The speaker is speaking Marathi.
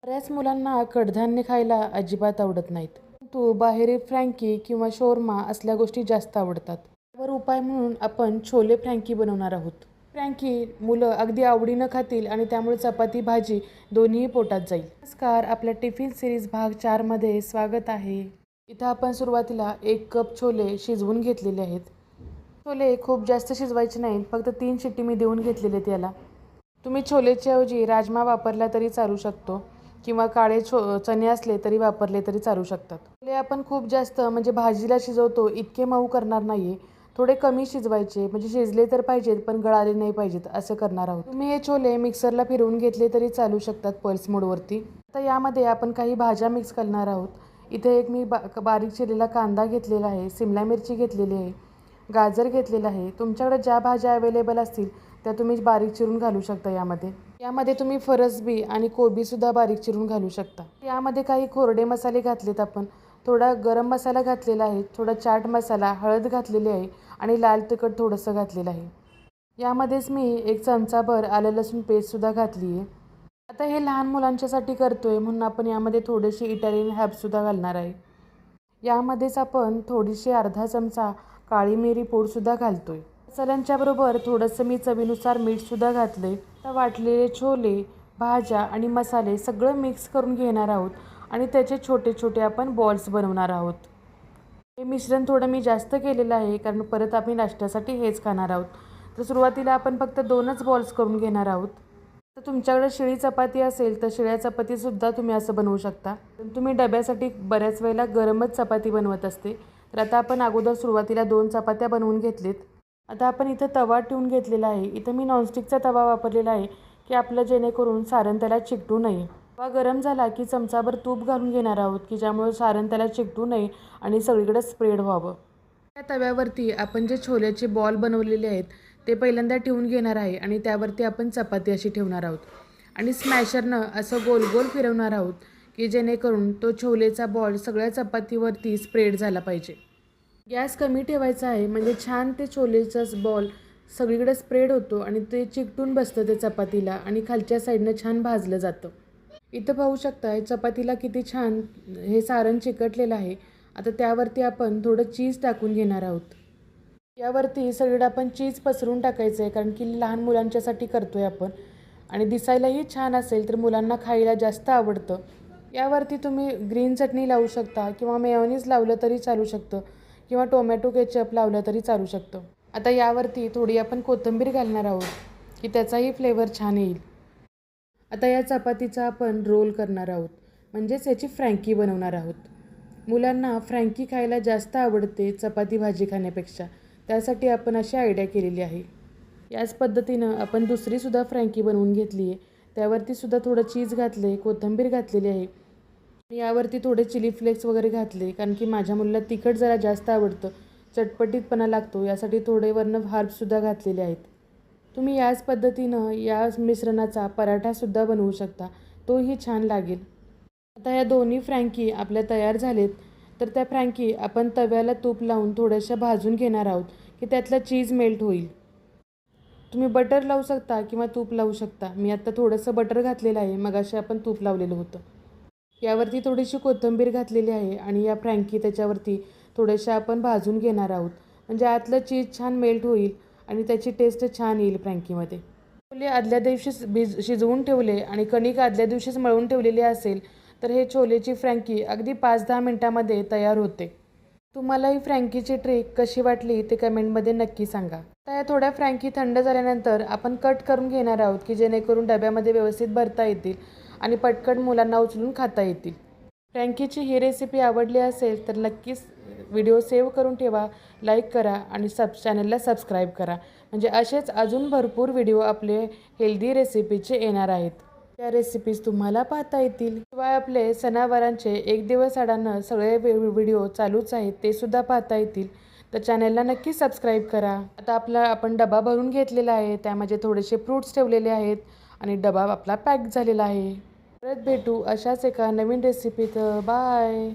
बऱ्याच मुलांना कडधान्य खायला अजिबात आवडत नाहीत, परंतु बाहेरील फ्रँकी किंवा शोरमा असल्या गोष्टी जास्त आवडतात. त्यावर उपाय म्हणून आपण छोले फ्रँकी बनवणार आहोत. फ्रँकी मुलं अगदी आवडीनं खातील आणि त्यामुळे चपाती भाजी दोन्हीही पोटात जाईल. नमस्कार, आपल्या टिफिन सिरीज भाग 4 मध्ये स्वागत आहे. इथं आपण सुरुवातीला 1 कप छोले शिजवून घेतलेले आहेत. छोले खूप जास्त शिजवायचे नाहीत, फक्त 3 शिट्टी मी देऊन घेतलेले आहेत याला. तुम्ही छोलेच्या ऐवजी राजमा वापरला तरी चालू शकतो किंवा काळे चणे असले तरी वापरले तरी चालू शकतात. छोले आपण खूप जास्त म्हणजे भाजीला शिजवतो इतके मऊ करणार नाहीये. थोडे कमी शिजवायचे, म्हणजे शिजले तर पाहिजेत पण गळाले नाही पाहिजेत असं करणार आहोत. तुम्ही हे छोले मिक्सरला फिरवून घेतले तरी चालू शकतात पल्स मोडवरती. आता यामध्ये आपण काही भाज्या मिक्स करणार आहोत. इथे एक मी बारीक चिरलेला कांदा घेतलेला आहे, सिमला मिरची घेतलेली आहे, गाजर घेतलेलं आहे. तुमच्याकडे ज्या भाज्या अवेलेबल असतील त्या तुम्ही बारीक चिरून घालू शकता यामध्ये तुम्ही फरसबी आणि कोबीसुद्धा बारीक चिरून घालू शकता. यामध्ये काही कोरडे मसाले घातलेत आपण. थोडा गरम मसाला घातलेला आहे, थोडा चाट मसाला, हळद घातलेली आहे आणि लाल तिखट थोडंसं घातलेलं आहे. यामध्येच मी 1 चमचाभर आलं लसूण पेस्टसुद्धा घातली आहे. आता हे लहान मुलांच्यासाठी करतोय म्हणून आपण यामध्ये थोडीशी इटालियन हर्बसुद्धा घालणार आहे. यामध्येच आपण थोडीशी अर्धा चमचा काळी मिरी पूडसुद्धा घालतोय. मसाल्यांच्या बरोबर थोडंसं मी चवीनुसार मीठसुद्धा घातले. आता वाटलेले छोले, भाज्या आणि मसाले सगळं मिक्स करून घेणार आहोत आणि त्याचे छोटे छोटे आपण बॉल्स बनवणार आहोत. हे मिश्रण थोडं मी जास्त केलेलं आहे कारण परत आम्ही नाश्त्यासाठी हेच खाणार आहोत. तर सुरुवातीला आपण फक्त 2च बॉल्स करून घेणार आहोत. तर तुमच्याकडे शिळी चपाती असेल तर शिळ्या चपातीसुद्धा तुम्ही असं बनवू शकता. तुम्ही डब्यासाठी बऱ्याच वेळेला गरमच चपाती बनवत असते. तर आता आपण अगोदर सुरुवातीला 2 चपात्या बनवून घेतलीत. आता आपण इथं तवा ठेवून घेतलेला आहे. इथं मी नॉनस्टिकचा तवा वापरलेला आहे की आपलं जेणेकरून सारण त्याला चिकटू नये. तवा गरम झाला की चमचाभर तूप घालून घेणार आहोत की ज्यामुळे सारण त्याला चिकटू नये आणि सगळीकडे स्प्रेड व्हावं. त्या तव्यावरती आपण जे छोल्याचे बॉल बनवलेले आहेत ते पहिल्यांदा ठेवून घेणार आहे आणि त्यावरती आपण चपाती अशी ठेवणार आहोत आणि स्मॅशरनं असं गोल गोल फिरवणार आहोत की जेणेकरून तो छोलेचा बॉल सगळ्या चपातीवरती स्प्रेड झाला पाहिजे. गॅस कमी ठेवायचा आहे म्हणजे छान ते छोलेचा बॉल सगळीकडे स्प्रेड होतो आणि ते चिकटून बसतं ते चपातीला आणि खालच्या साईडनं छान भाजलं जातं. इथं पाहू शकता चपातीला किती छान हे सारण चिकटलेलं आहे. आता त्यावरती आपण थोडं चीज टाकून घेणार आहोत. यावरती सगळीकडे आपण चीज पसरून टाकायचं आहे कारण की लहान मुलांच्यासाठी करतोय आपण आणि दिसायलाही छान असेल तर मुलांना खायला जास्त आवडतं. यावरती तुम्ही ग्रीन चटणी लावू शकता किंवा मेयोनीज लावलं तरी चालू शकतं किंवा टोमॅटो केचप लावलं तरी चालू शकतं. आता यावरती थोडी आपण कोथिंबीर घालणार आहोत की त्याचाही फ्लेवर छान येईल. आता या चपातीचा आपण रोल करणार आहोत म्हणजेच याची फ्रँकी बनवणार आहोत. मुलांना फ्रँकी खायला जास्त आवडते चपाती भाजी खाण्यापेक्षा. त्यासाठी आपण अशी आयडिया केलेली आहे. याच पद्धतीनं आपण दुसरीसुद्धा फ्रँकी बनवून घेतली आहे. त्यावरतीसुद्धा थोडं चीज घातले, कोथिंबीर घातलेली आहे. यावरती थोडे चिली फ्लेक्स वगैरे घातले कारण की माझ्या मुलीला तिखट जरा जास्त आवडतं, चटपटीतपणा लागतो, यासाठी थोडे वरनं हर्बसुद्धा घातलेले आहेत. तुम्ही याच पद्धतीनं या मिश्रणाचा पराठासुद्धा बनवू शकता, तोही छान लागेल. आता या दोन्ही फ्रँकी आपल्या तयार झालेत. तर त्या फ्रँकी आपण तव्याला तूप लावून थोड्याशा भाजून घेणार आहोत की त्यातलं चीज मेल्ट होईल. तुम्ही बटर लावू शकता किंवा तूप लावू शकता. मी आत्ता थोडंसं बटर घातलेलं आहे, मगाशी आपण तूप लावलेलं होतं. यावरती थोडीशी कोथिंबीर घातलेली आहे आणि या फ्रँकी त्याच्यावरती थोड्याशा आपण भाजून घेणार आहोत म्हणजे आतलं चीज छान मेल्ट होईल आणि त्याची टेस्ट छान येईल फ्रँकीमध्ये. छोले आदल्या दिवशीच शिजवून ठेवले आणि कणिक आदल्या दिवशीच मळून ठेवलेली असेल तर हे छोलेची फ्रँकी अगदी 5-10 मिनटामध्ये तयार होते. तुम्हाला ही फ्रँकीची ट्रिक कशी वाटली ते कमेंटमध्ये नक्की सांगा. आता या थोड्या फ्रँकी थंड झाल्यानंतर आपण कट करून घेणार आहोत की जेणेकरून डब्यामध्ये व्यवस्थित भरता येतील आणि पटकन मुलांना उचलून खाता येतील. फ्रँकीची ही रेसिपी आवडली असेल तर नक्कीच व्हिडिओ सेव्ह करून ठेवा, लाईक करा आणि चॅनलला सबस्क्राईब करा म्हणजे असेच अजून भरपूर व्हिडिओ आपले हेल्दी रेसिपीचे येणार आहेत. त्या रेसिपीज तुम्हाला पाहता येतील. शिवाय आपले सणावारांचे 1 दिवस आडानं सगळे व्हिडिओ चालूच आहेत, ते सुद्धा पाहता येतील. तर चॅनलला नक्की सबस्क्राईब करा. आता आपण डबा भरून घेतलेला आहे, त्यामध्ये थोडेसे फ्रूट्स ठेवलेले आहेत आणि डबा आपला पॅक झालेला आहे. परत भेटू अशाच एका नवीन रेसिपीत. बाय.